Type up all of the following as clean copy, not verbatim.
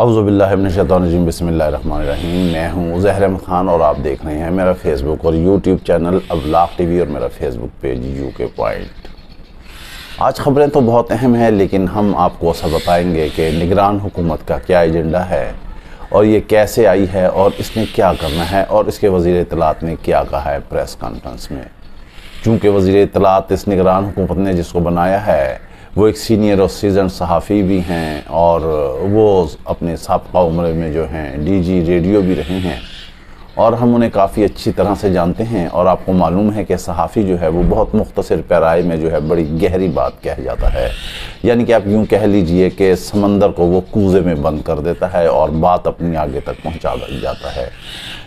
औज़ुबिल्लाहि मिनश्शैतानिर्रजीम बिस्मिल्लाहिर्रहमानिर्रहीम। मैं हूँ ज़हर अहमद ख़ान और आप देख रहे हैं मेरा फेसबुक और यूट्यूब चैनल अब्लाग टीवी और मेरा फेसबुक पेज यूके पॉइंट। आज ख़बरें तो बहुत अहम हैं, लेकिन हम आपको सब बताएंगे कि निगरान हुकूमत का क्या एजेंडा है और ये कैसे आई है और इसने क्या करना है और इसके वज़ीर इत्तलात ने क्या कहा है प्रेस कॉन्फ्रेंस में। चूँकि वज़ीर इत्तलात इस निगरान हुकूमत ने जिसको बनाया है वो एक सीनियर और सीजन सहाफ़ी भी हैं और वो अपने साबिक़ा उम्र में जो हैं डीजी रेडियो भी रहे हैं और हम उन्हें काफ़ी अच्छी तरह से जानते हैं। और आपको मालूम है कि सहाफ़ी जो है वो बहुत मुख्तसर पैराए में जो है बड़ी गहरी बात कह जाता है, यानी कि आप यूँ कह लीजिए कि समंदर को वो कूज़े में बंद कर देता है और बात अपनी आगे तक पहुँचा जाता है।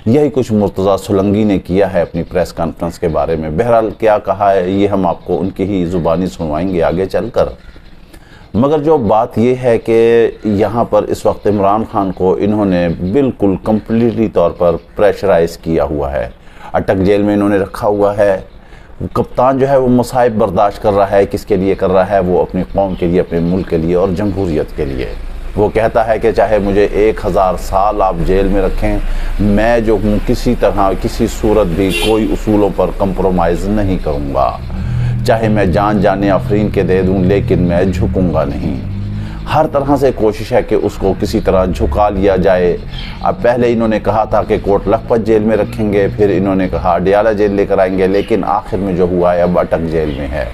यही कुछ मुर्तज़ा सोलंकी ने किया है अपनी प्रेस कॉन्फ्रेंस के बारे में। बहरहाल क्या कहा है ये हम आपको उनकी ही ज़ुबानी सुनवाएंगे आगे चलकर। मगर जो बात ये है कि यहाँ पर इस वक्त इमरान खान को इन्होंने बिल्कुल कम्प्लीटली तौर पर प्रेशराइज़ किया हुआ है, अटक जेल में इन्होंने रखा हुआ है। कप्तान जो है वो मसाइब बर्दाश्त कर रहा है। किसके लिए कर रहा है? वो अपनी कौम के लिए, अपने मुल्क के लिए और जमहूरियत के लिए। वो कहता है कि चाहे मुझे 1000 साल आप जेल में रखें, मैं जो हूँ किसी तरह किसी सूरत भी कोई उसूलों पर कंप्रोमाइज़ नहीं करूँगा। चाहे मैं जान जाने आफरीन के दे दूँ, लेकिन मैं झुकूँगा नहीं। हर तरह से कोशिश है कि उसको किसी तरह झुका लिया जाए। अब पहले इन्होंने कहा था कि कोट लखपत जेल में रखेंगे, फिर इन्होंने कहा अडियाला जेल लेकर आएंगे, लेकिन आखिर में जो हुआ है अब अटक जेल में है।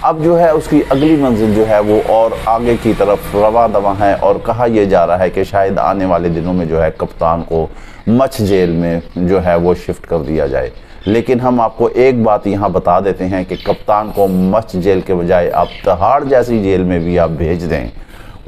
अब जो है उसकी अगली मंजिल जो है वो और आगे की तरफ रवा दवा है और कहा यह जा रहा है कि शायद आने वाले दिनों में जो है कप्तान को मछ जेल में जो है वो शिफ्ट कर दिया जाए। लेकिन हम आपको एक बात यहाँ बता देते हैं कि कप्तान को मछ जेल के बजाय आप तहाड़ जैसी जेल में भी आप भेज दें,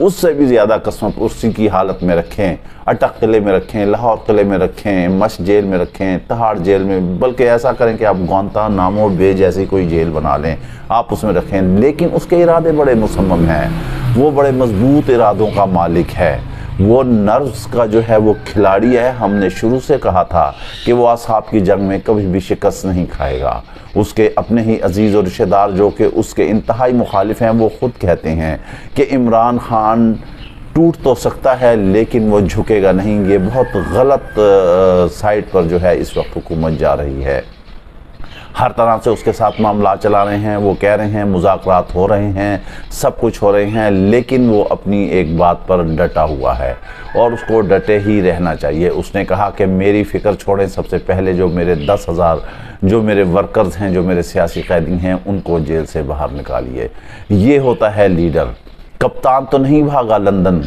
उससे भी ज़्यादा कसम उसी की हालत में रखें, अटक किले में रखें, लाहौर किले में रखें, मश जेल में रखें, तहाड़ जेल में, बल्कि ऐसा करें कि आप ग्वांतानामो बे जैसी कोई जेल बना लें, आप उसमें रखें। लेकिन उसके इरादे बड़े मुसम्मम हैं, वो बड़े मजबूत इरादों का मालिक है, वो नर्व्स का जो है वो खिलाड़ी है। हमने शुरू से कहा था कि वो असहाब की जंग में कभी भी शिकस्त नहीं खाएगा। उसके अपने ही अजीज़ और रिश्तेदार जो कि उसके इंतहाई मुखालिफ हैं वो ख़ुद कहते हैं कि इमरान खान टूट तो सकता है लेकिन वो झुकेगा नहीं। ये बहुत गलत साइड पर जो है इस वक्त हुकूमत जा रही है। हर तरह से उसके साथ मामला चला रहे हैं। वो कह रहे हैं मुज़ाकरात हो रहे हैं, सब कुछ हो रहे हैं, लेकिन वो अपनी एक बात पर डटा हुआ है और उसको डटे ही रहना चाहिए। उसने कहा कि मेरी फ़िक्र छोड़ें, सबसे पहले जो मेरे 10,000 जो मेरे वर्कर्स हैं, जो मेरे सियासी कैदी हैं, उनको जेल से बाहर निकालिए। ये होता है लीडर। कप्तान तो नहीं भागा लंदन,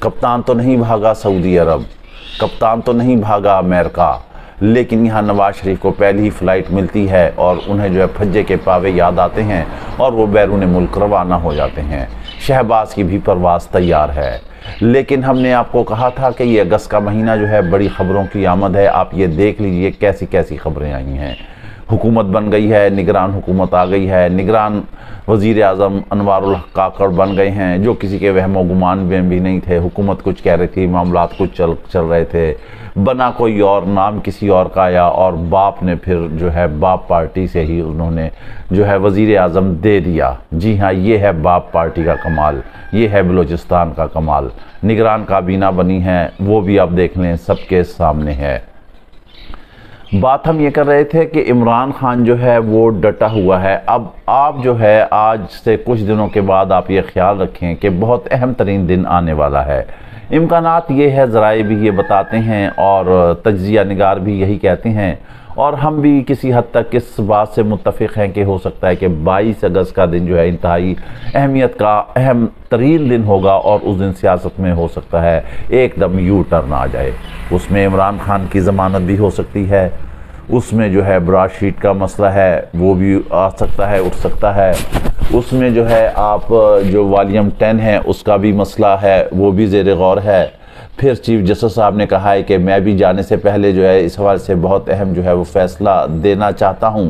कप्तान तो नहीं भागा सऊदी अरब, कप्तान तो नहीं भागा अमेरिका, लेकिन यहाँ नवाज शरीफ को पहली ही फ़्लाइट मिलती है और उन्हें जो है फज्जे के पावे याद आते हैं और वो बैरून मुल्क रवाना हो जाते हैं। शहबाज की भी परवाज़ तैयार है। लेकिन हमने आपको कहा था कि ये अगस्त का महीना जो है बड़ी ख़बरों की आमद है। आप ये देख लीजिए कैसी कैसी ख़बरें आई हैं। हुकूमत बन गई है, निगरान हुकूमत आ गई है, निगरान वज़ीर आज़म अनवारुल हक काकड़ बन गए हैं जो किसी के वहमो गुमान में भी नहीं थे। हुकूमत कुछ कह रही थी, मामलात कुछ चल रहे थे, बना कोई और, नाम किसी और का आया और बाप ने फिर जो है बाप पार्टी से ही उन्होंने जो है वज़ीर आज़म दे दिया। जी हाँ, ये है बाप पार्टी का कमाल, ये है बलूचिस्तान का कमाल। निगरान काबीना बनी है, वो भी आप देख लें, सबके सामने है। बात हम ये कर रहे थे कि इमरान खान जो है वो डटा हुआ है। अब आप जो है आज से कुछ दिनों के बाद आप ये ख्याल रखें कि बहुत अहम तरीन दिन आने वाला है। इम्कानात ये है, ज़राए भी ये बताते हैं और तज्ज़िया निगार भी यही कहते हैं और हम भी किसी हद तक इस बात से मुत्तफ़िक़ हैं कि हो सकता है कि 22 अगस्त का दिन जो है इंतहाई अहमियत का अहम तरीन दिन होगा और उस दिन सियासत में हो सकता है एकदम यू टर्न आ जाए। उसमें इमरान खान की ज़मानत भी हो सकती है, उसमें जो है ब्राशीट का मसला है वो भी आ सकता है, उठ सकता है, उसमें जो है आप जो वॉल्यूम 10 है उसका भी मसला है, वो भी ज़ेर गौर है। फिर चीफ जस्टिस साहब ने कहा है कि मैं भी जाने से पहले जो है इस हवाले से बहुत अहम जो है वो फ़ैसला देना चाहता हूँ।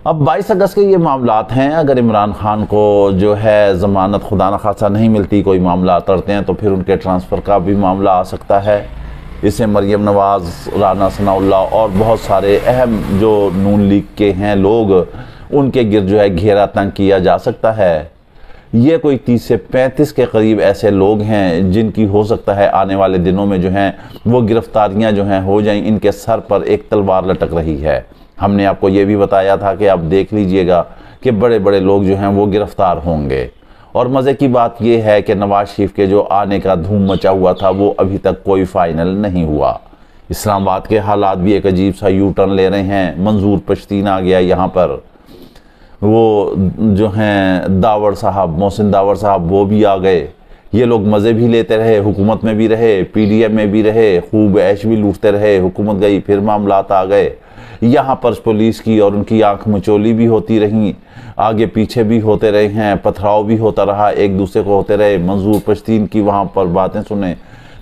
अब 22 अगस्त के ये मामलात हैं। अगर इमरान खान को जो है ज़मानत खुदा न खासा नहीं मिलती, कोई मामला तरते हैं, तो फिर उनके ट्रांसफ़र का भी मामला आ सकता है। इससे मरियम नवाज़, राना सनाउल्लाह और बहुत सारे अहम जो नून लीग के हैं लोग, उनके गिर्द जो है घेरा तंग किया जा सकता है। ये कोई 30 से 35 के करीब ऐसे लोग हैं जिनकी हो सकता है आने वाले दिनों में जो हैं वो गिरफ्तारियां जो हैं हो जाएं। इनके सर पर एक तलवार लटक रही है। हमने आपको ये भी बताया था कि आप देख लीजिएगा कि बड़े बड़े लोग जो हैं वो गिरफ्तार होंगे। और मज़े की बात यह है कि नवाज शरीफ के जो आने का धूम मचा हुआ था वो अभी तक कोई फाइनल नहीं हुआ। इस्लामाबाद के हालात भी एक अजीब सा यू टर्न ले रहे हैं। मंजूर पश्तीन आ गया यहाँ पर, वो जो हैं दावर साहब, मोहसिन दावर साहब, वो भी आ गए। ये लोग मज़े भी लेते रहे, हुकूमत में भी रहे, पीडीएम में भी रहे, खूब ऐश भी लूटते रहे। हुकूमत गई, फिर मामलात आ गए। यहाँ पर पुलिस की और उनकी आंख मचोली भी होती रही, आगे पीछे भी होते रहे हैं, पथराव भी होता रहा, एक दूसरे को होते रहे। मंजूर पश्तीन की वहाँ पर बातें सुने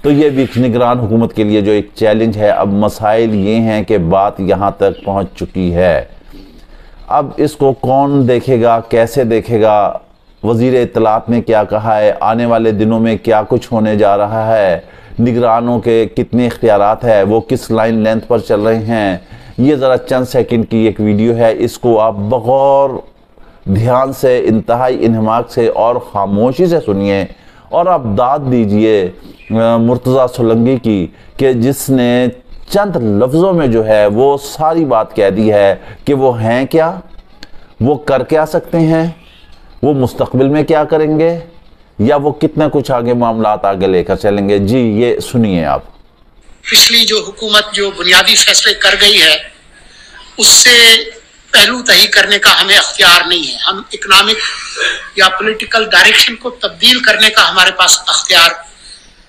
तो ये भी निगरान हुकूमत के लिए जो एक चैलेंज है। अब मसाइल ये हैं कि बात यहाँ तक पहुँच चुकी है। अब इसको कौन देखेगा, कैसे देखेगा? वज़ीर इत्तलात ने क्या कहा है, आने वाले दिनों में क्या कुछ होने जा रहा है, निगरानों के कितने इख्तियारात है, वो किस लाइन लेंथ पर चल रहे हैं, ये ज़रा चंद सेकंड की एक वीडियो है। इसको आप बगौर ध्यान से, इंतहाई इन्हमाक से और ख़ामोशी से सुनिए और आप दाद दीजिए मुर्तज़ा सोलंकी की कि जिसने चंद लफ्ज़ों में जो है वो सारी बात कह दी है कि वो हैं क्या, वो कर क्या सकते हैं, वो मुस्तकबिल में क्या करेंगे, या वो कितना कुछ आगे मामलात आगे लेकर चलेंगे। जी ये सुनिए आप। पिछली जो हुकूमत जो बुनियादी फैसले कर गई है उससे पहलू तही करने का हमें अख्तियार नहीं है। हम इकोनॉमिक या पॉलिटिकल डायरेक्शन को तब्दील करने का हमारे पास अख्तियार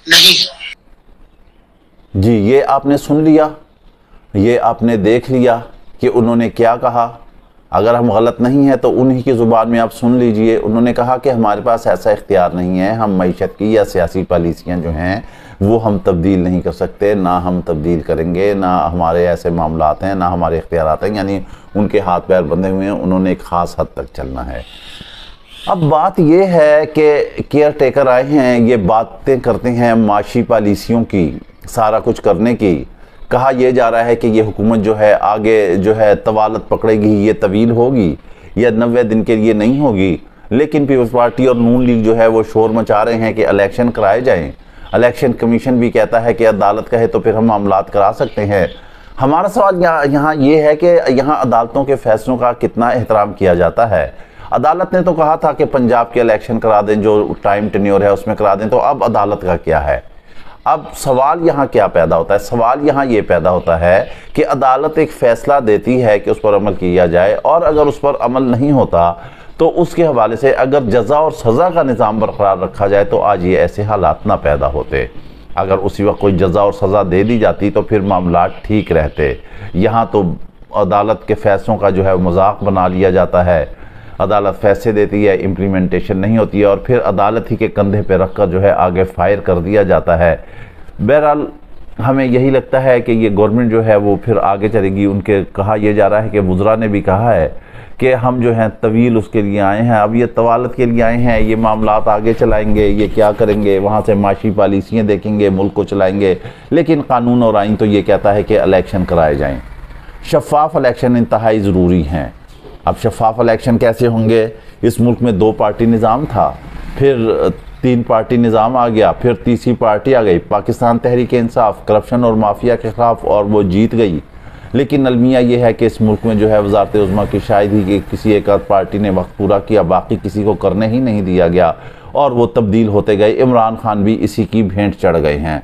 नहीं है। जी ये आपने सुन लिया, ये आपने देख लिया कि उन्होंने क्या कहा। अगर हम गलत नहीं हैं तो उन्हीं की ज़ुबान में आप सुन लीजिए। उन्होंने कहा कि हमारे पास ऐसा इख्तियार नहीं है, हम मईशत की या सियासी पॉलिसियाँ जो हैं वो हम तब्दील नहीं कर सकते, ना हम तब्दील करेंगे, ना हमारे ऐसे मामलात हैं, ना हमारे इख्तियारात हैं। यानी उनके हाथ पैर बंधे हुए हैं, उन्होंने एक ख़ास हद तक चलना है। अब बात ये है कि केयर टेकर आए हैं, ये बातें करते हैं माशी पॉलिसियों की, सारा कुछ करने की। कहा यह जा रहा है कि ये हुकूमत जो है आगे जो है तवालत पकड़ेगी, ये तवील होगी, यह 90 दिन के लिए नहीं होगी। लेकिन पीपल्स पार्टी और नून लीग जो है वो शोर मचा रहे हैं कि इलेक्शन कराए जाएं। इलेक्शन कमीशन भी कहता है कि अदालत कहे तो फिर हम मामलात करा सकते हैं। हमारा सवाल यहाँ ये है कि यहाँ अदालतों के फैसलों का कितना एहतराम किया जाता है। अदालत ने तो कहा था कि पंजाब के इलेक्शन करा दें, जो टाइम टेन्योर है उसमें करा दें, तो अब अदालत का क्या है? अब सवाल यहाँ क्या पैदा होता है? सवाल यहाँ ये पैदा होता है कि अदालत एक फ़ैसला देती है कि उस पर अमल किया जाए, और अगर उस पर अमल नहीं होता तो उसके हवाले से अगर जज़ा और सज़ा का निज़ाम बरकरार रखा जाए तो आज ये ऐसे हालात ना पैदा होते। अगर उसी वक्त कोई जज़ा और सज़ा दे दी जाती तो फिर मामला ठीक रहते। यहाँ तो अदालत के फ़ैसलों का जो है मजाक बना लिया जाता है। अदालत फैसले देती है, इम्प्लीमेंटेशन नहीं होती है, और फिर अदालत ही के कंधे पे रखकर जो है आगे फायर कर दिया जाता है। बहरहाल हमें यही लगता है कि ये गवर्नमेंट जो है वो फिर आगे चलेगी। उनके कहा यह जा रहा है कि वुज़रा ने भी कहा है कि हम जो हैं तवील उसके लिए आए हैं, अब ये तवालत के लिए आए हैं, ये मामलात आगे चलाएंगे, ये क्या करेंगे, वहाँ से माशी पॉलिसियाँ देखेंगे, मुल्क को चलाएंगे। लेकिन कानून और आइन तो ये कहता है कि इलेक्शन कराए जाएँ। शफाफ इलेक्शन इंतहाई ज़रूरी हैं। अब शफाफ इलेक्शन कैसे होंगे? इस मुल्क में 2 पार्टी निज़ाम था, फिर 3 पार्टी निज़ाम आ गया, फिर तीसरी पार्टी आ गई, पाकिस्तान तहरीक इंसाफ, करप्शन और माफिया के ख़िलाफ़, और वो जीत गई। लेकिन अलमिया ये है कि इस मुल्क में जो है वज़ारत उज़्मा की शायद ही कि किसी एक आध पार्टी ने वक्त पूरा किया, बाकी किसी को करने ही नहीं दिया गया, और वो तब्दील होते गए। इमरान खान भी इसी की भेंट चढ़ गए हैं।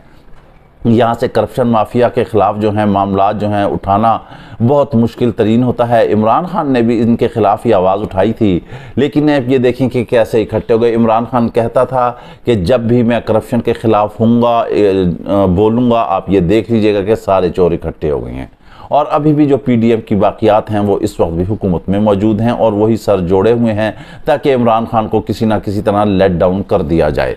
यहाँ से करप्शन माफिया के ख़िलाफ़ जो हैं मामलात जो हैं उठाना बहुत मुश्किल तरीन होता है। इमरान खान ने भी इनके ख़िलाफ़ ही आवाज़ उठाई थी, लेकिन आप ये देखें कि कैसे इकट्ठे हो गए। इमरान खान कहता था कि जब भी मैं करप्शन के ख़िलाफ़ हूँगा, बोलूँगा, आप ये देख लीजिएगा कि सारे चोर इकट्ठे हो गए हैं। और अभी भी जो पीडीएम की बाकियात हैं वो इस वक्त भी हुकूमत में मौजूद हैं, और वही सर जोड़े हुए हैं ताकि इमरान खान को किसी ना किसी तरह लेट डाउन कर दिया जाए।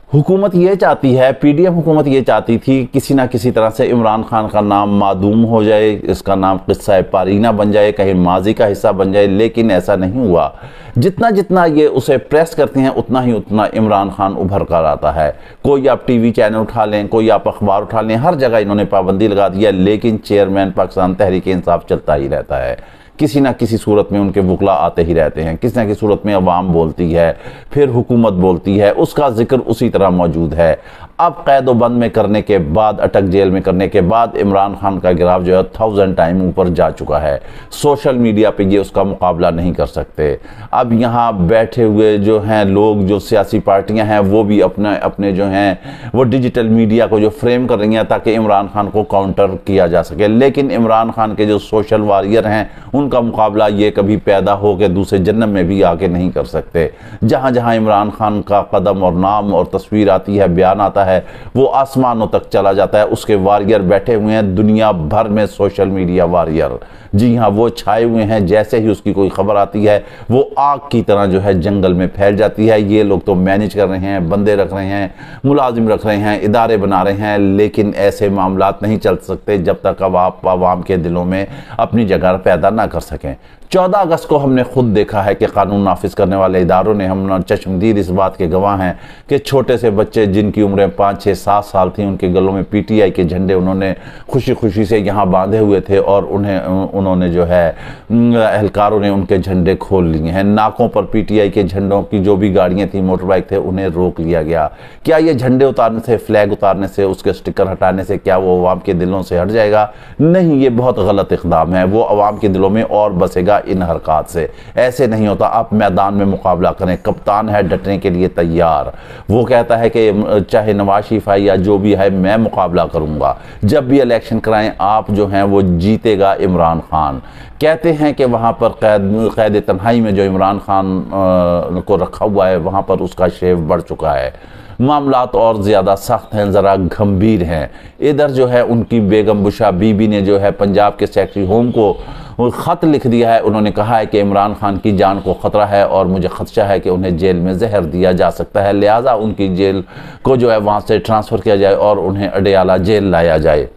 हुकूमत ये चाहती है, पीडीएम हुकूमत ये चाहती थी किसी ना किसी तरह से इमरान खान का नाम मादूम हो जाए, इसका नाम किस्सा पारीना बन जाए, कहीं माजी का हिस्सा बन जाए, लेकिन ऐसा नहीं हुआ। जितना जितना ये उसे प्रेस करते हैं उतना ही उतना इमरान खान उभर कर आता है। कोई आप टीवी चैनल उठा लें, कोई आप अखबार उठा लें, हर जगह इन्होंने पाबंदी लगा दी है, लेकिन चेयरमैन पाकिस्तान तहरीक इंसाफ चलता ही रहता है। किसी ना किसी सूरत में उनके वकला आते ही रहते हैं, किसी ना किसी सूरत में अवाम बोलती है, फिर हुकूमत बोलती है, उसका जिक्र उसी तरह मौजूद है। अब कैद व बंद में करने के बाद, अटक जेल में करने के बाद इमरान खान का गिराफ जो है 1000 टाइम ऊपर जा चुका है। सोशल मीडिया पे ये उसका मुकाबला नहीं कर सकते। अब यहाँ बैठे हुए जो हैं लोग, जो सियासी पार्टियां हैं, वो भी अपने अपने जो हैं वो डिजिटल मीडिया को जो फ्रेम कर रही हैं ताकि इमरान खान को काउंटर किया जा सके। लेकिन इमरान खान के जो सोशल वॉरियर हैं उनका मुकाबला ये कभी पैदा हो के दूसरे जन्म में भी आके नहीं कर सकते। जहाँ जहाँ इमरान खान का कदम और नाम और तस्वीर आती है, बयान आता है, वो आसमानों तक चला जाता है। उसके वॉरियर बैठे हुए हैं दुनिया भर में, सोशल मीडिया वॉरियर। जी हाँ, वो छाए हुए हैं। जैसे ही उसकी कोई खबर आती है वो आग की तरह जो है जंगल में फैल जाती है। ये लोग तो मैनेज कर रहे हैं, बंदे रख रहे हैं, मुलाजिम रख रहे हैं, इदारे बना रहे हैं, लेकिन ऐसे मामलात नहीं चल सकते जब तक अब आप आवाम के दिलों में अपनी जगह पैदा ना कर सकें। 14 अगस्त को हमने खुद देखा है कि कानून नाफिज करने वाले इदारों ने, हम चश्मदीद इस बात के गवाह हैं कि छोटे से बच्चे जिनकी उम्रें 5, 6, 7 साल थी, उनके गलों में PTI के झंडे उन्होंने खुशी खुशी से यहाँ बांधे हुए थे और उन्होंने जो है एहलकारों ने उनके झंडे खोल लिए हैं। नाकों पर PTI के झंडों की जो भी गाड़ियाँ थी, मोटर बाइक थे, उन्हें रोक लिया गया। क्या ये झंडे उतारने से, फ्लैग उतारने से, उसके स्टिकर हटाने से क्या वो अवाम के दिलों से हट जाएगा? नहीं, ये बहुत गलत इक़दाम है। वो अवाम के दिलों में और बसेगा इन हरकत से। ऐसे नहीं होता। आप मैदान में मुकाबला करें। कप्तान है डटने के लिए तैयार। वो कहता है कि चाहे नवाज शरीफ है या जो भी है, मैं मुकाबला करूंगा। जब भी इलेक्शन कराएं आप जो हैं वो जीतेगा इमरान खान। कहते हैं कि वहाँ पर कैद तन्हाई में जो इमरान खान को रखा हुआ है, वहाँ पर उसका शेव बढ़ चुका है। मामलात और ज़्यादा सख्त हैं, ज़रा गंभीर हैं। इधर जो है उनकी बेगम बुशा बीबी ने जो है पंजाब के सेक्रेटरी होम को ख़त लिख दिया है। उन्होंने कहा है कि इमरान खान की जान को ख़तरा है और मुझे खदशा है कि उन्हें जेल में जहर दिया जा सकता है, लिहाजा उनकी जेल को जो है वहाँ से ट्रांसफ़र किया जाए और उन्हें अडयाला जेल लाया जाए।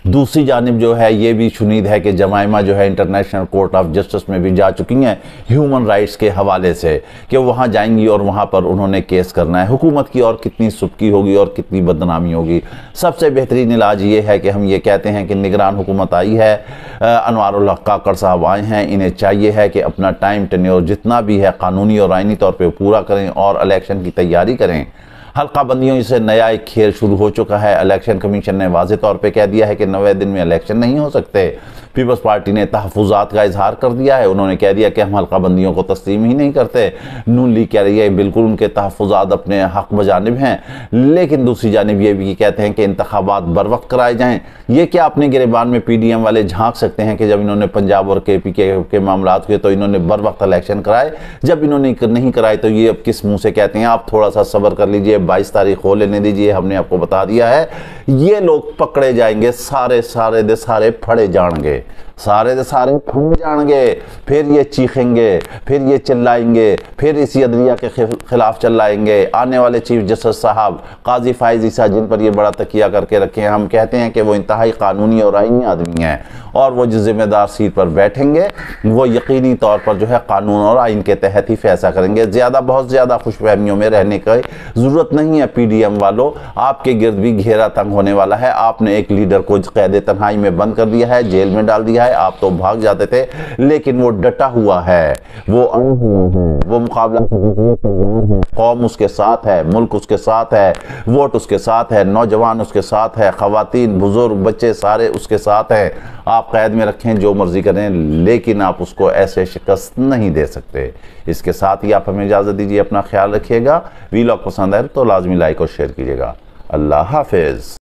दूसरी जानिब जो है ये भी शुनीद है कि जमाइमा जो है इंटरनेशनल कोर्ट ऑफ जस्टिस में भी जा चुकी हैं ह्यूमन राइट्स के हवाले से, कि वहाँ जाएंगी और वहाँ पर उन्होंने केस करना है। हुकूमत की और कितनी सुबकी होगी और कितनी बदनामी होगी। सबसे बेहतरीन इलाज ये है कि हम ये कहते हैं कि निगरान हुकूमत आई है, अनवारुल हक काकड़ साहब आए हैं, इन्हें चाहिए है कि अपना टाइम टेन्योर जितना भी है कानूनी और आइनी तौर पर पूरा करें और इलेक्शन की तैयारी करें। हल्का बंदियों से नया एक खेल शुरू हो चुका है। इलेक्शन कमीशन ने वाज़े तौर पे कह दिया है कि 90 दिन में इलेक्शन नहीं हो सकते। पीपल्स पार्टी ने तहफ़्फ़ुज़ात का इजहार कर दिया है। उन्होंने कह दिया कि हम हल्का बंदियों को तस्लीम ही नहीं करते। नून लीग कह रही है बिल्कुल उनके तहफ़्फ़ुज़ात अपने हक़ बजानिब हैं, लेकिन दूसरी जानिब ये भी कहते हैं कि इंतखाबात बर वक्त कराए जाएँ। ये क्या अपने गिरेबान में PDM वाले झांक सकते हैं कि जब इन्होंने पंजाब और KP के मामलात हुए तो इन्होंने बर वक्त इलेक्शन कराए, जब इन्होंने नहीं कराए तो ये अब किस मुँह से कहते हैं? आप थोड़ा सा सब्र कर लीजिए, 22 तारीख हो लेने दीजिए। हमने आपको बता दिया है ये लोग पकड़े जाएंगे, सारे दे सारे फड़े जाएंगे, सारे दे सारे फड़े जाएंगे। फिर ये चीखेंगे, फिर ये चिल्लाएंगे, फिर इसी अदलिया के खिलाफ चिल्लाएंगे। आने वाले चीफ जस्टिस साहब काजी फाइज ईसा, जिन पर ये बड़ा तकिया करके रखे हैं, हम कहते हैं कि वो इंतहाई कानूनी और आईनी आदमी हैं और वो जिस जिम्मेदार सीट पर बैठेंगे वो यकीनी तौर पर जो है कानून और आइन के तहत ही फैसला करेंगे। बहुत ज़्यादा खुशफहमियों में रहने की ज़रूरत नहीं है। PDM वालों, आपके गिर्द भी घेरा तंग होने वाला है। आपने एक लीडर को कैद तन्हाई में बंद कर दिया है, जेल में डाल दिया है। आप तो भाग जाते थे, लेकिन वो डटा हुआ है, वो वो मुकाबला करने के लिए तैयार है। कौम उसके साथ है, मुल्क उसके साथ है, वोट उसके साथ है, नौजवान उसके साथ है, खवातीन, बुजुर्ग, बच्चे सारे उसके साथ हैं। आप कैद में रखें, जो मर्जी करें, लेकिन आप उसको ऐसे शिकस्त नहीं दे सकते। इसके साथ ही आप हमें इजाज़त दीजिए। अपना ख्याल रखिएगा। वीलॉग पसंद आए तो लाजमी लाइक और शेयर कीजिएगा। अल्लाह हाफिज़।